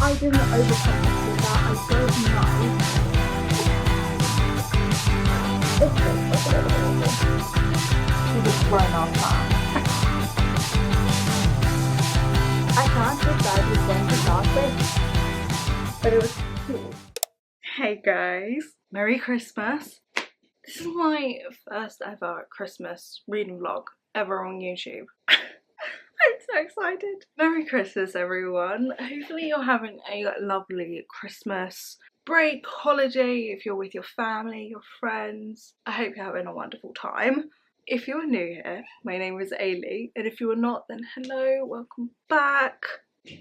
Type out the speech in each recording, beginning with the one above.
I didn't overcompensate that. I don't know. It's just like a little bit. She's a grown-up man. I can't decide which one to start with, but it was cool. Hey guys, Merry Christmas. This is my first ever Christmas reading vlog ever on YouTube. I'm so excited. Merry Christmas everyone. Hopefully you're having a lovely Christmas break, holiday, if you're with your family, your friends. I hope you're having a wonderful time. If you're new here, my name is Eilidh, and if you are not, then hello, welcome back.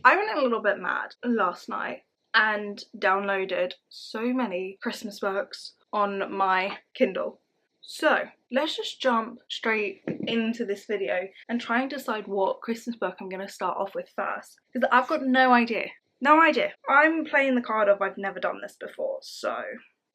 I went a little bit mad last night and downloaded so many Christmas books on my Kindle. So let's just jump straight into this video and try and decide what Christmas book I'm going to start off with first, because I've got no idea. No idea. I'm playing the card of I've never done this before. So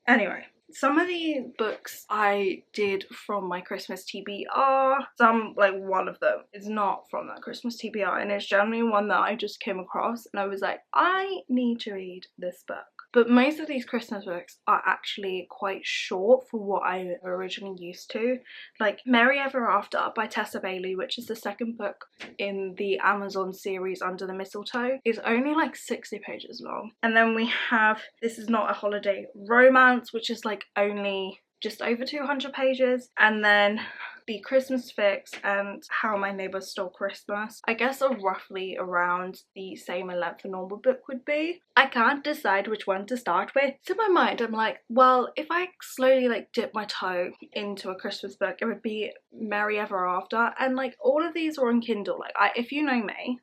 anyway, some of the books I did from my Christmas TBR, one of them is not from that Christmas TBR, and it's generally one that I just came across and I was like, I need to read this book. But most of these Christmas books are actually quite short for what I originally used to. Like Merry Ever After by Tessa Bailey, which is the second book in the Amazon series Under the Mistletoe, is only like 60 pages long. And then we have This Is Not a Holiday Romance, which is like only just over 200 pages. And then The Christmas Fix and How My Neighbor Stole Christmas, I guess, are roughly around the same length a normal book would be. I can't decide which one to start with. So in my mind I'm like, well, if I slowly like dip my toe into a Christmas book, it would be Merry Ever After. And like all of these are on Kindle. Like if you know me,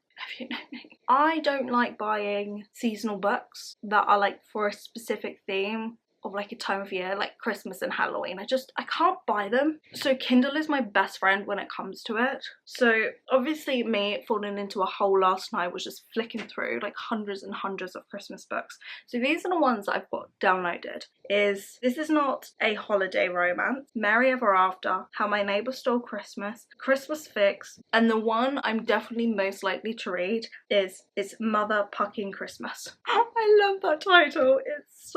I don't like buying seasonal books that are like for a specific theme of like a time of year, like Christmas and Halloween. I can't buy them. So Kindle is my best friend when it comes to it. So obviously me falling into a hole last night was just flicking through like hundreds and hundreds of Christmas books. So these are the ones that I've got downloaded. This Is Not a Holiday Romance, Merry Ever After, How My Neighbor Stole Christmas, Christmas Fix, and the one I'm definitely most likely to read is It's Mother Pucking Christmas. I love that title. It's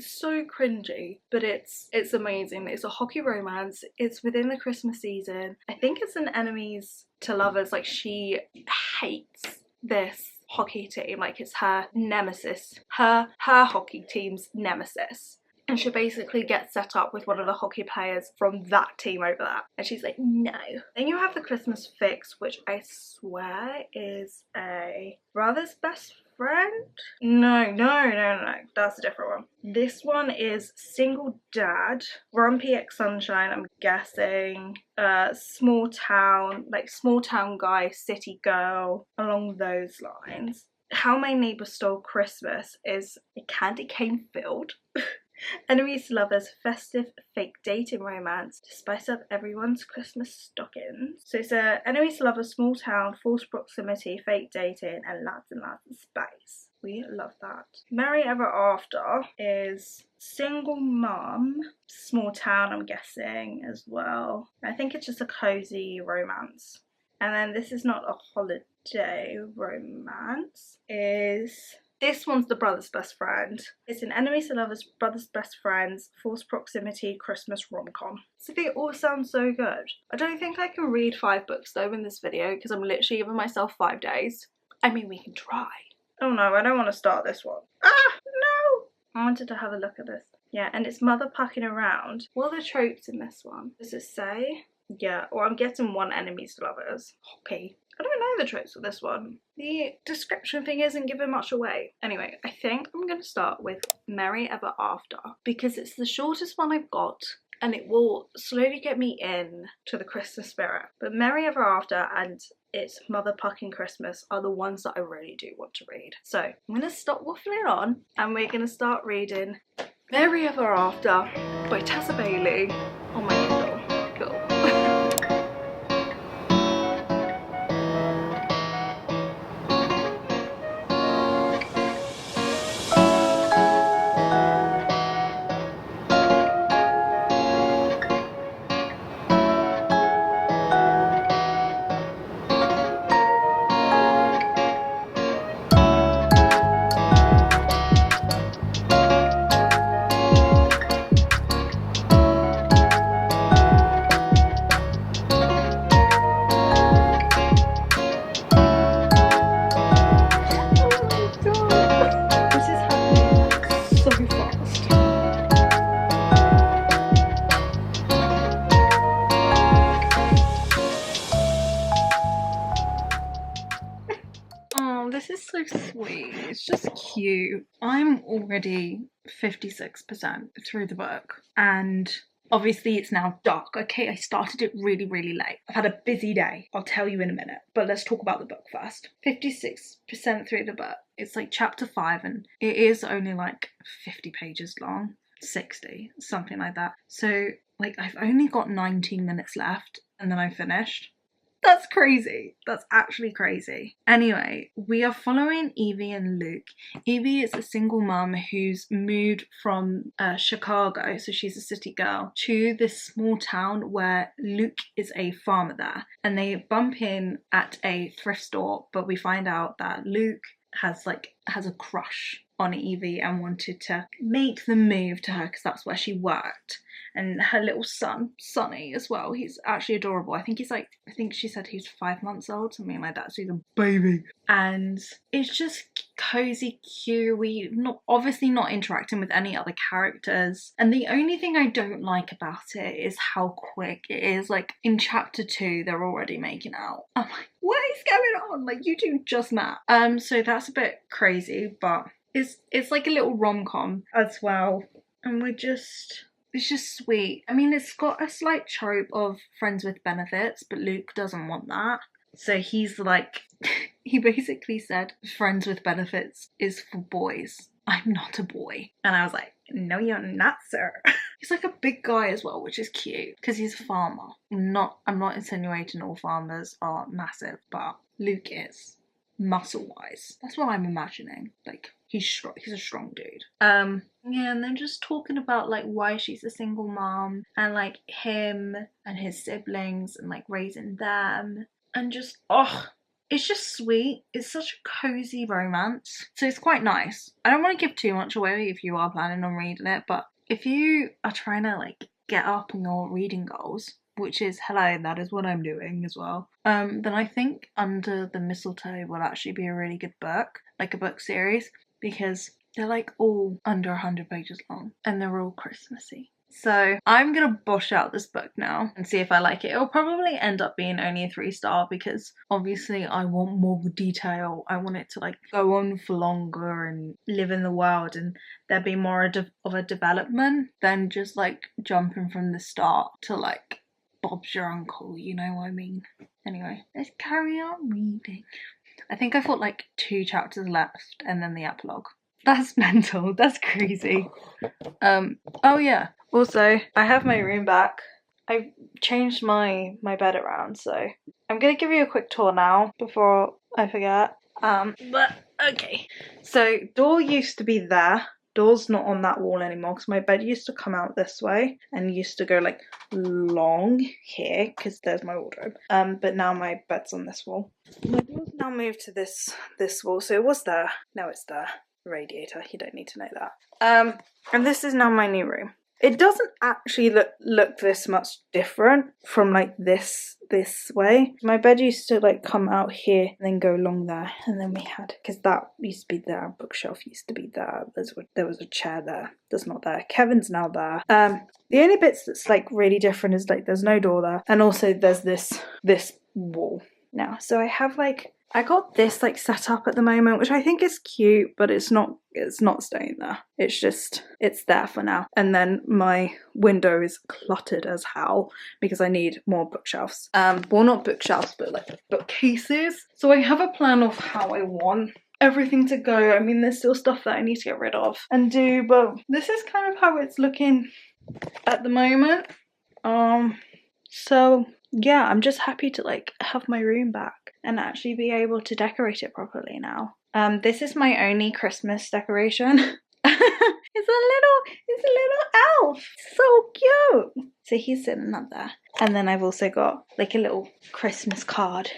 so cringy, but it's amazing. It's a hockey romance. It's within the Christmas season. I think it's an enemies to lovers. Like she hates this hockey team, like it's her nemesis, her hockey team's nemesis, and she basically gets set up with one of the hockey players from that team over there, and she's like, no. Then you have The Christmas Fix, which I swear is a brother's best friend. No, that's a different one. This one is Single Dad, Grumpy Ex Sunshine, I'm guessing, small town guy, city girl, along those lines. How My Neighbor Stole Christmas is a candy cane filled enemies to lovers, festive fake dating romance to spice up everyone's Christmas stockings. So it's a enemies to lovers, small town, false proximity, fake dating, and lots of spice. We love that. Merry Ever After is single mom, small town, I'm guessing, as well. I think it's just a cozy romance. And then This Is Not a Holiday Romance this one's The Brother's Best Friend. It's an enemies to lovers, brother's best friends, false proximity, Christmas rom-com. So they all sound so good. I don't think I can read 5 books though in this video because I'm literally giving myself 5 days. I mean, we can try. Oh no, I don't want to start this one. Ah, no! I wanted to have a look at this. Yeah, and it's mother pucking around. What are the tropes in this one? Does it say? Yeah, well, I'm getting one enemies to lovers. Hockey. I don't know the tropes for this one. The description thing isn't giving much away. Anyway, I think I'm going to start with Merry Ever After because it's the shortest one I've got and it will slowly get me in to the Christmas spirit. But Merry Ever After and It's Mother Pucking Christmas are the ones that I really do want to read. So I'm going to stop waffling on and we're going to start reading Merry Ever After by Tessa Bailey on my Kindle. Cool. this is so sweet. It's just cute. I'm already 56% through the book, and obviously it's now dark. Okay, I started it really, really late. I've had a busy day. I'll tell you in a minute, but let's talk about the book first. 56% through the book. It's like chapter 5, and it is only like 50 pages long. 60, something like that. So like I've only got 19 minutes left and then I finished. That's crazy. That's actually crazy. Anyway, we are following Evie and Luke. Evie is a single mum who's moved from Chicago, so she's a city girl, to this small town where Luke is a farmer there. And they bump in at a thrift store, but we find out that Luke has a crush on Evie and wanted to make the move to her because that's where she worked. And her little son, Sonny, as well, he's actually adorable. I think she said he's 5 months old, something like that, so he's a baby. And it's just cozy, cute. Obviously not interacting with any other characters. And the only thing I don't like about it is how quick it is. Like in chapter 2, they're already making out. I'm like, what is going on? Like, you two just met. So that's a bit crazy, but it's like a little rom-com as well. And it's just sweet. I mean, it's got a slight trope of friends with benefits, but Luke doesn't want that. So he's like, he basically said, friends with benefits is for boys. I'm not a boy. And I was like, no, you're not, sir. He's like a big guy as well, which is cute because he's a farmer. I'm not insinuating all farmers are massive, but Luke is. Muscle-wise. That's what I'm imagining. Like, he's a strong dude. Yeah, and then just talking about like why she's a single mom and like him and his siblings and like raising them and just it's just sweet. It's such a cozy romance. So it's quite nice. I don't want to give too much away if you are planning on reading it, but if you are trying to like get up on your reading goals, which is, hello, that is what I'm doing as well, then I think Under the Mistletoe will actually be a really good book, like a book series, because they're like all under 100 pages long and they're all Christmassy. So I'm gonna bosh out this book now and see if I like it. It'll probably end up being only a 3-star because obviously I want more detail. I want it to like go on for longer and live in the world and there be more of a development than just like jumping from the start to like Bob's your uncle, you know what I mean? Anyway, let's carry on reading. I think I've got like 2 chapters left and then the epilogue. That's mental. That's crazy. Oh yeah. Also, I have my room back. I've changed my bed around, so I'm gonna give you a quick tour now before I forget. But okay. So door used to be there. Door's not on that wall anymore because my bed used to come out this way and used to go like long here because there's my wardrobe. But now my bed's on this wall. My door's now moved to this wall, so it was there. Now it's there. Radiator. You don't need to know that. And this is now my new room. It doesn't actually look this much different from like this way. My bed used to like come out here and then go along there, and then we had, because that used to be there, bookshelf used to be there, there was a chair there that's not there. Kevin's now there. The only bits that's like really different is like there's no door there, and also there's this wall now. So I got this like set up at the moment, which I think is cute, but it's not staying there. It's there for now. And then my window is cluttered as hell because I need more bookshelves. Well, not bookshelves, but like bookcases. So I have a plan of how I want everything to go. I mean, there's still stuff that I need to get rid of and do, but this is kind of how it's looking at the moment. So yeah, I'm just happy to like have my room back and actually be able to decorate it properly now. This is my only Christmas decoration. It's a little elf. So cute. So he's sitting up there. And then I've also got like a little Christmas card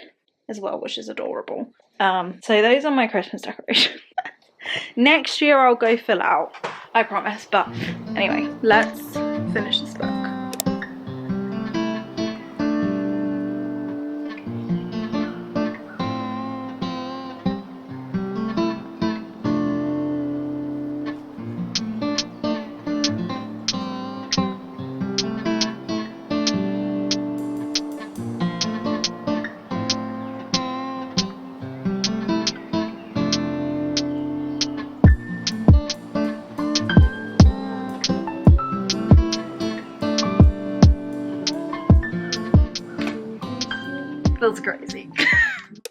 as well, which is adorable. So those are my Christmas decorations. Next year I'll go full out, I promise. But anyway, let's finish this book.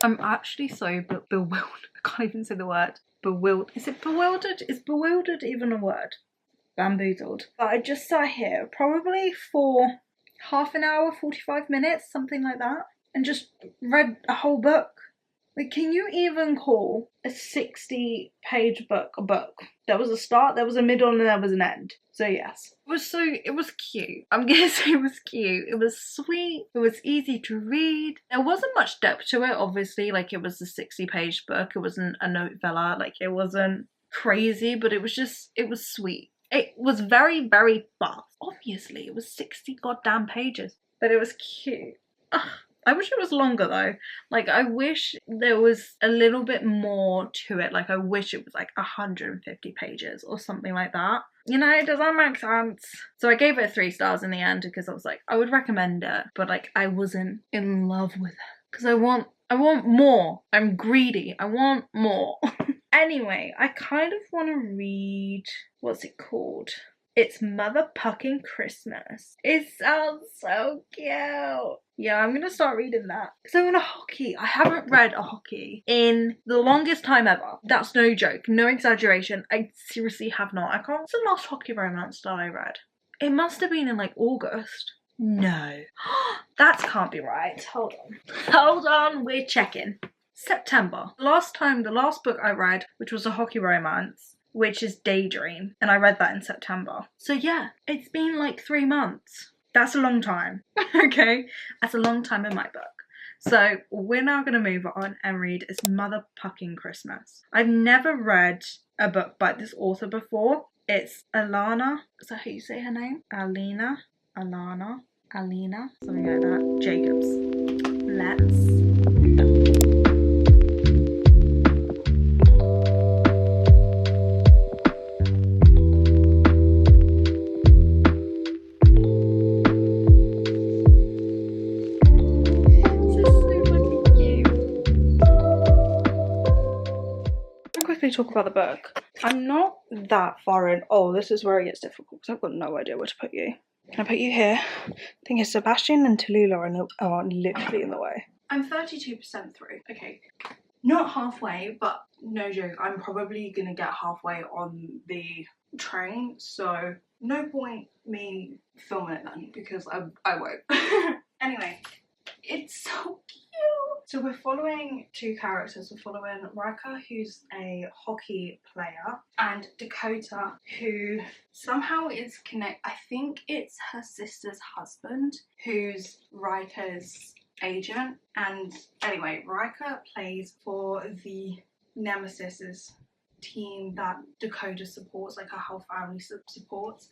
I'm actually so bewildered. I can't even say the word. Bewildered. Is it bewildered? Is bewildered even a word? Bamboozled. But I just sat here probably for half an hour, 45 minutes, something like that, and just read a whole book. Like, can you even call a 60-page book a book? There was a start, there was a middle, and there was an end. So yes. It was cute. I'm gonna say it was cute. It was sweet. It was easy to read. There wasn't much depth to it, obviously. Like, it was a 60-page book. It wasn't a novella. Like, it wasn't crazy, but it was sweet. It was very, very fast. Obviously, it was 60 goddamn pages. But it was cute. Ugh. I wish it was longer though. Like, I wish there was a little bit more to it. Like, I wish it was like 150 pages or something like that. You know, does that make sense? So I gave it 3 stars in the end because I was like, I would recommend it, but like, I wasn't in love with it because I want more. I'm greedy. I want more. Anyway, I kind of want to read, what's it called? It's Motherfucking Christmas. It sounds so cute. Yeah, I'm gonna start reading that. So I want a hockey. I haven't read a hockey in the longest time ever. That's no joke, no exaggeration. I seriously have not. I can't. What's the last hockey romance that I read? It must have been in like August. No. That can't be right. Hold on, we're checking. September. The last book I read, which was a hockey romance, which is Daydream, and I read that in September. So yeah, it's been like 3 months. That's a long time. Okay, that's a long time in my book. So we're now going to move on and read It's Motherfucking Christmas. I've never read a book by this author before. It's Alana, is that how you say her name? Alina, something like that. Jacobs. Let's talk about the book. I'm not that far in. Oh, this is where it gets difficult because I've got no idea where to put you. Can I put you here? I think Sebastian and Tallulah are literally in the way. I'm 32% through. Okay. Not halfway, but no joke, I'm probably gonna get halfway on the train, so no point me filming it then because I won't. Anyway, it's so cute. So we're following 2 characters. We're following Rika, who's a hockey player, and Dakota, who somehow is I think it's her sister's husband, who's Rika's agent. And anyway, Rika plays for the Nemesis's team that Dakota supports, like her whole family supports.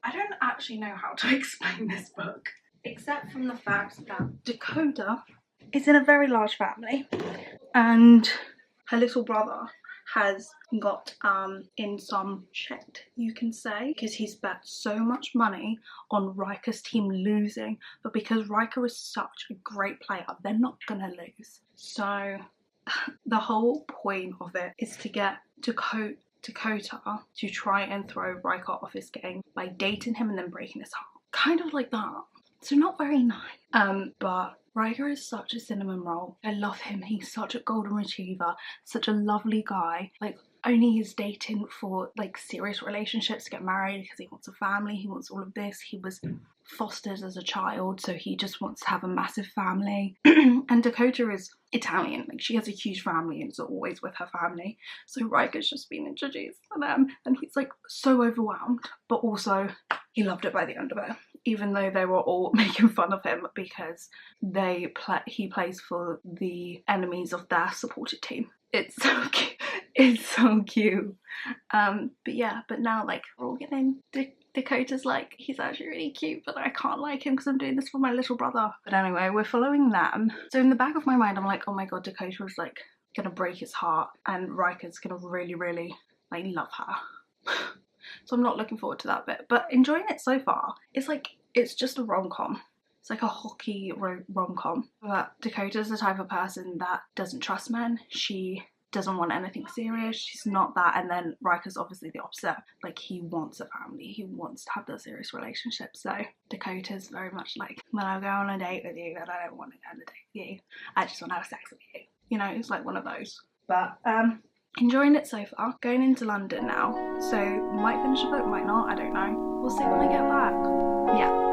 I don't actually know how to explain this book, except from the fact that Dakota is in a very large family, and her little brother has got in some shit, you can say, because he's bet so much money on Rika's team losing, but because Rika is such a great player, they're not gonna lose. So the whole point of it is to get Dakota to try and throw Rika off his game by dating him and then breaking his heart. Kind of like that. So not very nice. But Rika is such a cinnamon roll. I love him. He's such a golden retriever, such a lovely guy. Like, only is dating for like serious relationships to get married because he wants a family, he wants all of this. He was fostered as a child, so he just wants to have a massive family. And Dakota is Italian, like she has a huge family and is always with her family. So Rika's just been introduced to them and he's like so overwhelmed, but also he loved it by the end of it, even though they were all making fun of him because he plays for the enemies of their supported team. It's so cute. It's so cute. But now like we're all getting Dakota's like, he's actually really cute, but I can't like him because I'm doing this for my little brother. But anyway, we're following them. So in the back of my mind, I'm like, oh my god, Dakota was like gonna break his heart and Rika's gonna really, really like love her. So I'm not looking forward to that bit, but enjoying it so far. It's just a rom-com. It's like a hockey rom-com. But Dakota's the type of person that doesn't trust men. She doesn't want anything serious. She's not that. And then Rika's obviously the opposite. Like, he wants a family. He wants to have that serious relationship. So Dakota's very much like, when I go on a date with you, but I don't want to go on a date with you. I just want to have sex with you. you know, it's like one of those. But enjoying it so far. Going into London now, so might finish the book, might not, I don't know. We'll see when I get back. Yeah.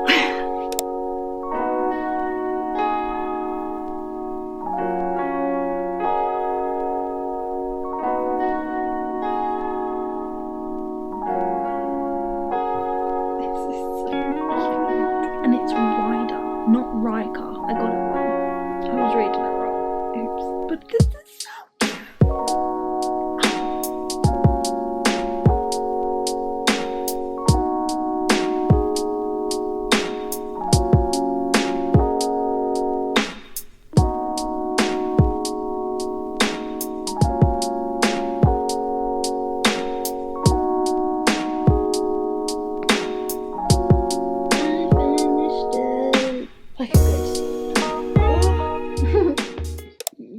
And it's Ryder, not Riker. I got it wrong. I was reading it wrong. Oops. But this is so cute.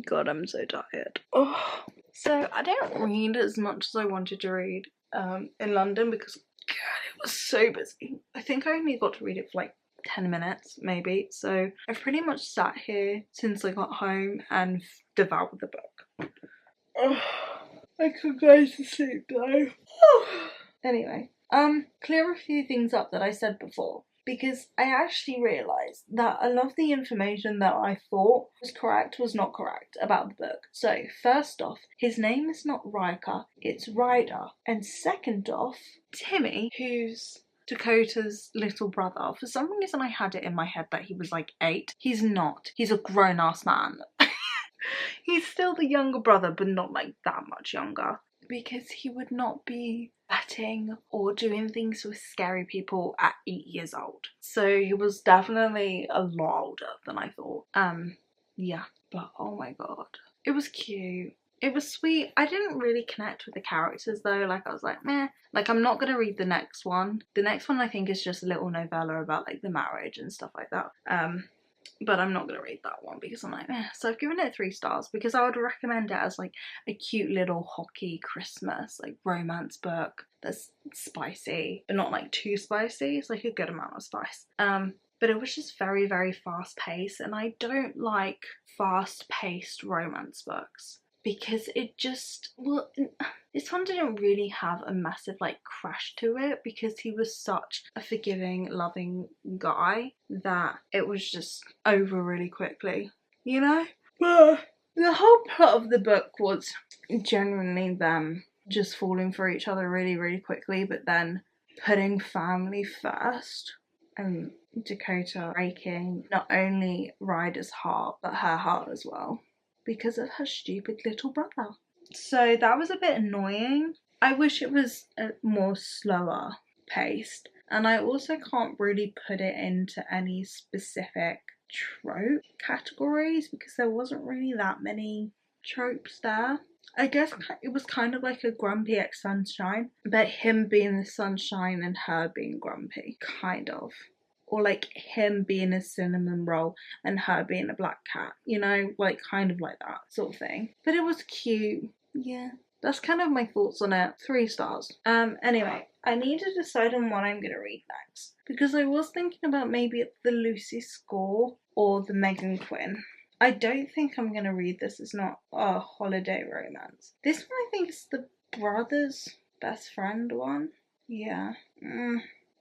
God, I'm so tired. Oh. So I don't read as much as I wanted to read in London because God, it was so busy. I think I only got to read it for like 10 minutes maybe. So I've pretty much sat here since I got home and devoured the book. Oh, I could go to sleep though. Anyway, clear a few things up that I said before, because I actually realised that a lot of the information that I thought was correct was not correct about the book. So, first off, his name is not Riker, it's Ryder. And second off, Timmy, who's Dakota's little brother, for some reason I had it in my head that he was like 8. He's not. He's a grown-ass man. He's still the younger brother, but not like that much younger. Because he would not be betting or doing things with scary people at 8 years old. So he was definitely a lot older than I thought. Yeah, but oh my god. It was cute. It was sweet. I didn't really connect with the characters though. Like I was like, meh. Like I'm not gonna read the next one. The next one I think is just a little novella about like the marriage and stuff like that. But I'm not going to read that one because I'm like, eh. So I've given it 3 stars because I would recommend it as like a cute little hockey Christmas like romance book that's spicy but not like too spicy. It's like a good amount of spice. But it was just very, very fast paced, and I don't like fast paced romance books because it just, well, this one didn't really have a massive like crash to it because he was such a forgiving, loving guy that it was just over really quickly, you know? But the whole plot of the book was genuinely them just falling for each other really, really quickly, but then putting family first and Dakota breaking not only Ryder's heart but her heart as well because of her stupid little brother. So that was a bit annoying. I wish it was more slower paced, and I also can't really put it into any specific trope categories because there wasn't really that many tropes there. I guess it was kind of like a grumpy ex-sunshine, but him being the sunshine and her being grumpy, kind of. Or like him being a cinnamon roll and her being a black cat, you know, like kind of like that sort of thing. But it was cute. Yeah, that's kind of my thoughts on it. 3 stars. Anyway, I need to decide on what I'm gonna read next because I was thinking about maybe the Lucy Score or the Megan Quinn. I don't think I'm gonna read this. It's not a holiday romance. This one I think is the brother's best friend one. Yeah.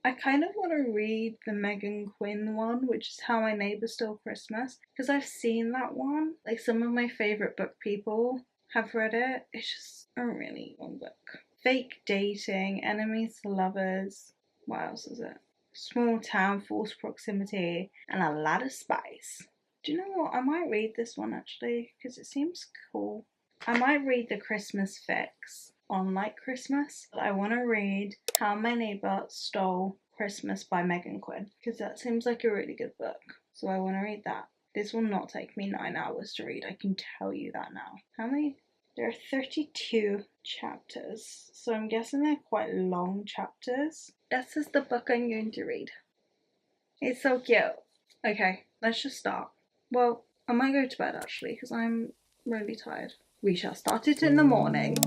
I kind of want to read the Megan Quinn one, which is How My Neighbor Stole Christmas, because I've seen that one. Like, some of my favourite book people have read it. It's just a really long book. Fake Dating, Enemies to Lovers. What else is it? Small Town, Forced Proximity, and a lot of spice. Do you know what? I might read this one actually, because it seems cool. I might read the Christmas Fix on like Christmas. I want to read How My Neighbor Stole Christmas by Megan Quinn because that seems like a really good book. So I want to read that. This will not take me 9 hours to read. I can tell you that now. How many? There are 32 chapters. So I'm guessing they're quite long chapters. This is the book I'm going to read. It's so cute. Okay, let's just start. Well, I might go to bed actually because I'm really tired. We shall start it in the morning.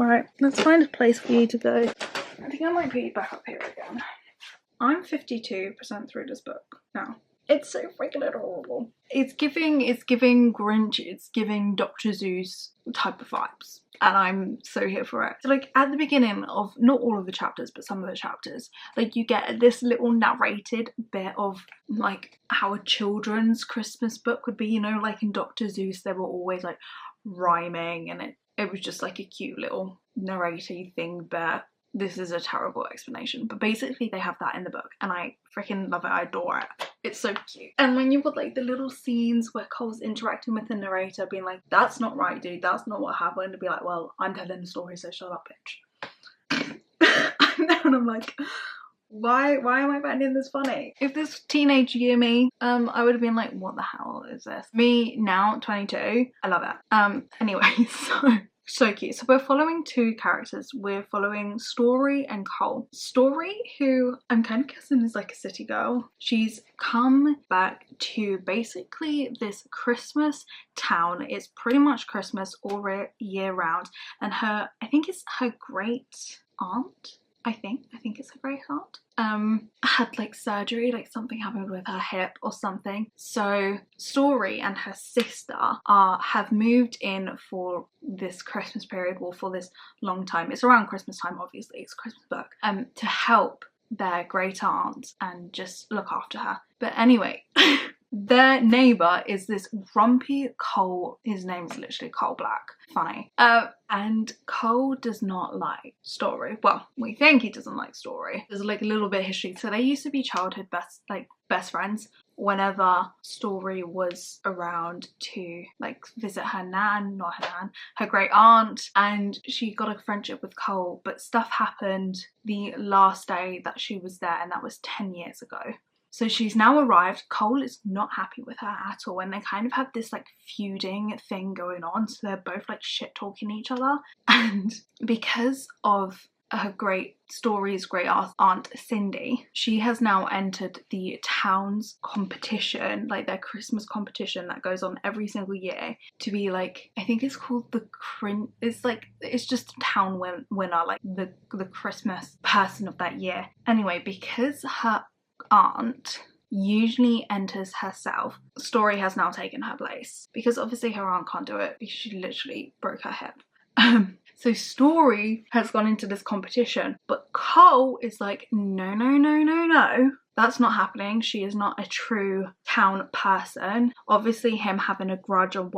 Right, let's find a place for you to go. I think I might put you back up here again. I'm 52% through this book now. It's so freaking adorable. It's giving Grinch, it's giving Dr. Seuss type of vibes. And I'm so here for it. So like at the beginning of, not all of the chapters, but some of the chapters, like you get this little narrated bit of like how a children's Christmas book would be, you know, like in Dr. Seuss, they were always like rhyming and it was just like a cute little narrative thing, but this is a terrible explanation. But basically they have that in the book and I freaking love it. I adore it. It's so cute. And when you've got like the little scenes where Cole's interacting with the narrator being like, that's not right, dude, that's not what happened, to be like, well, I'm telling the story, so shut up, bitch. And I'm like, why am I finding this funny? If this teenage year me, I would have been like, what the hell is this? Me now, 22, I love it. Anyway, so cute. So we're following two characters. We're following Story and Cole. Story, who I'm kind of guessing is like a city girl. She's come back to basically this Christmas town. It's pretty much Christmas all year round. And I think it's her great aunt. I think it's her great aunt. Had like surgery, like something happened with her hip or something. So Story and her sister have moved in for this Christmas period, well, for this long time. It's around Christmas time, obviously, it's a Christmas book, to help their great aunt and just look after her. But anyway, their neighbour is this grumpy Cole. His name's literally Cole Black. Funny. And Cole does not like Story. Well, we think he doesn't like Story. There's like a little bit of history. So they used to be childhood best friends. Whenever Story was around to like visit her great aunt, and she got a friendship with Cole, but stuff happened the last day that she was there, and that was 10 years ago. So she's now arrived. Cole is not happy with her at all, and they kind of have this like feuding thing going on. So they're both like shit talking each other, and because of her Story's great aunt Cindy, she has now entered the town's competition, like their Christmas competition that goes on every single year, to be like, I think it's called it's just a town winner, like the Christmas person of that year. Anyway, because her aunt usually enters herself, Story has now taken her place, because obviously her aunt can't do it because she literally broke her hip. So Story has gone into this competition, but Cole is like, no, that's not happening. She is not a true town person. Obviously him having a grudge on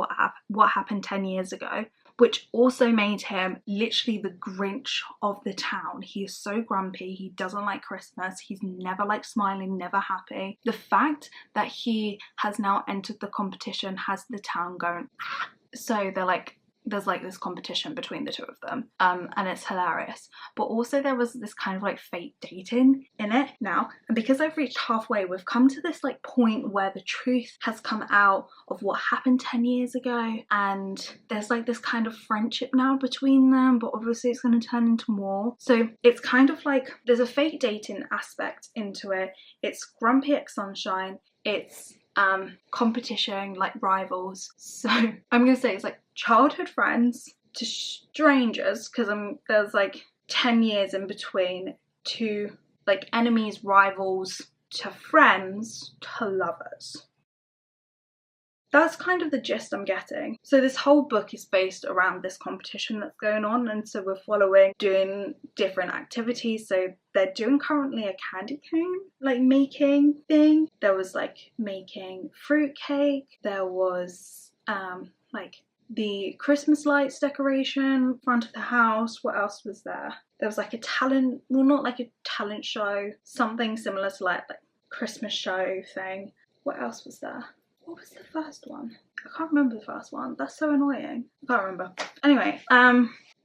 what happened 10 years ago, which also made him literally the Grinch of the town. He is so grumpy. He doesn't like Christmas. He's never like smiling, never happy. The fact that he has now entered the competition has the town going, ah. So they're like, there's like this competition between the two of them, and it's hilarious. But also there was this kind of like fake dating in it now, and because I've reached halfway, we've come to this like point where the truth has come out of what happened 10 years ago, and there's like this kind of friendship now between them, but obviously it's going to turn into more. So it's kind of like there's a fake dating aspect into it. It's grumpy ex sunshine, it's competition, like rivals. So I'm gonna say it's like childhood friends to strangers, because there's like 10 years in between, to like enemies, rivals, to friends, to lovers. That's kind of the gist I'm getting. So this whole book is based around this competition that's going on, and so we're doing different activities. So they're doing currently a candy cane like making thing. There was like making fruitcake. There was like the Christmas lights decoration in front of the house. What else was there? There was like a talent, well, not like a talent show, something similar to like Christmas show thing. What else was there? What was the first one? I can't remember the first one. That's so annoying. I can't remember. Anyway,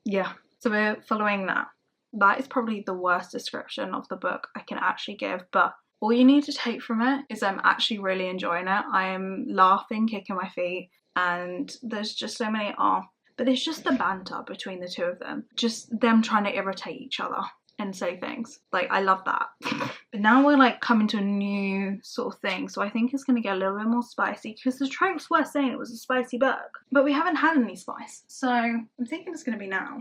yeah. So we're following that. That is probably the worst description of the book I can actually give, but all you need to take from it is I'm actually really enjoying it. I am laughing, kicking my feet, and there's just so many but it's just the banter between the two of them. Just them trying to irritate each other and say things. Like, I love that. But now we're like coming to a new sort of thing, so I think it's going to get a little bit more spicy, because the tropes were saying it was a spicy book, but we haven't had any spice, so I'm thinking it's going to be now.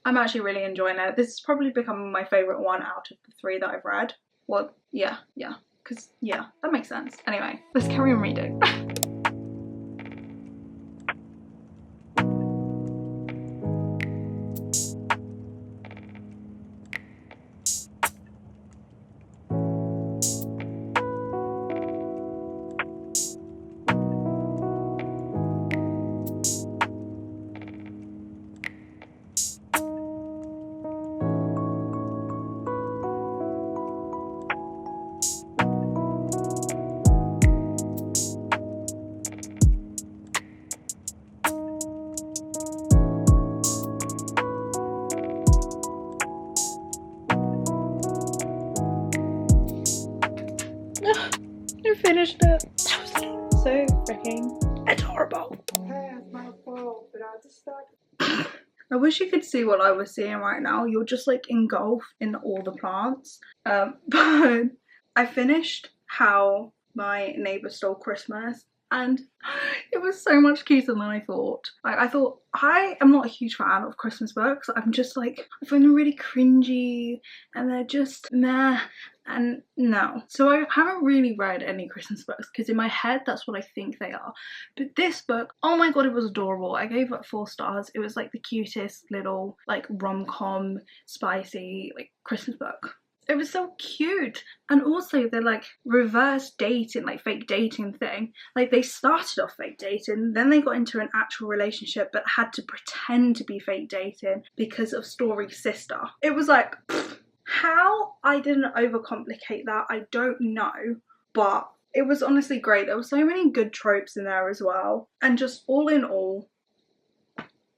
I'm actually really enjoying it. This has probably become my favourite one out of the 3 that I've read. Well, yeah, because yeah, that makes sense. Anyway, let's carry on reading. I finished it. That was so freaking adorable. Hey, it's my fault, but I just started. I wish you could see what I was seeing right now. You're just like engulfed in all the plants. But I finished How My Neighbour Stole Christmas, and it was so much cuter than I thought. I thought, I am not a huge fan of Christmas books. I'm just like, I find them really cringy and they're just meh. And no. So I haven't really read any Christmas books because in my head that's what I think they are. But this book, oh my god, it was adorable. I gave it 4 stars. It was like the cutest little like rom-com spicy like Christmas book. It was so cute. And also they're like reverse dating, like fake dating thing. Like they started off fake dating, then they got into an actual relationship but had to pretend to be fake dating because of Story's sister. It was like, pfft, how I didn't overcomplicate that, I don't know, but it was honestly great. There were so many good tropes in there as well, and just all in all,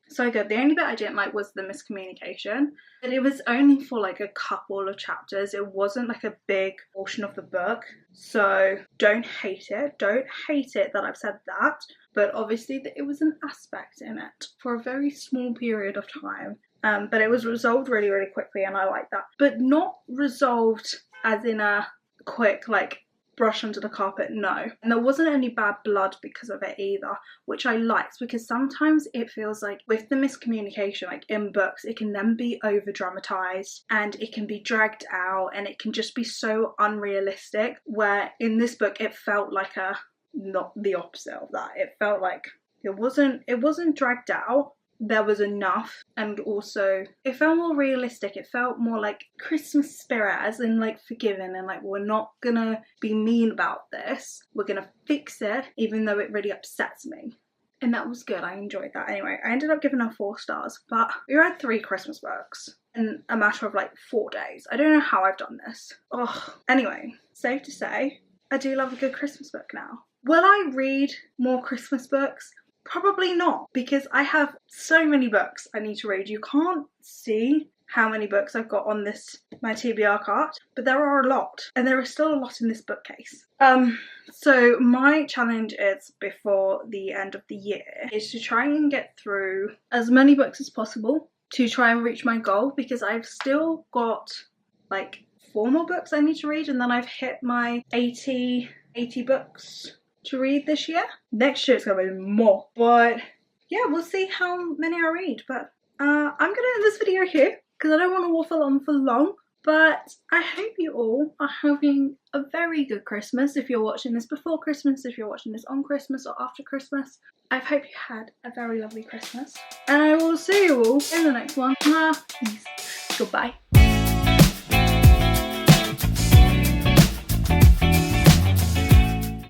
so good. The only bit I didn't like was the miscommunication, but it was only for like a couple of chapters. It wasn't like a big portion of the book, so don't hate it. Don't hate it that I've said that, but obviously it was an aspect in it for a very small period of time. But it was resolved really, really quickly, and I like that. But not resolved as in a quick, like, brush under the carpet, no. And there wasn't any bad blood because of it either, which I liked, because sometimes it feels like with the miscommunication, like in books, it can then be over dramatized and it can be dragged out and it can just be so unrealistic, where in this book it felt like not the opposite of that. It felt like it wasn't dragged out. There was enough, and also it felt more realistic. It felt more like Christmas spirit, as in like forgiving and like, we're not gonna be mean about this, we're gonna fix it even though it really upsets me. And that was good. I enjoyed that. Anyway, I ended up giving her 4 stars, but we read 3 Christmas books in a matter of like 4 days. I don't know how I've done this. Oh, anyway, safe to say, I do love a good Christmas book now. Will I read more Christmas books? Probably not, because I have so many books I need to read. You can't see how many books I've got on this, my TBR cart, but there are a lot, and there is still a lot in this bookcase. So my challenge is, before the end of the year, is to try and get through as many books as possible to try and reach my goal, because I've still got like 4 more books I need to read, and then I've hit my 80 books to read this year. Next year it's gonna be more, but yeah, we'll see how many I read. But I'm gonna end this video here because I don't want to waffle on for long. But I hope you all are having a very good Christmas. If you're watching this before Christmas, if you're watching this on Christmas or after Christmas, I hope you had a very lovely Christmas, and I will see you all in the next one. Peace. Goodbye.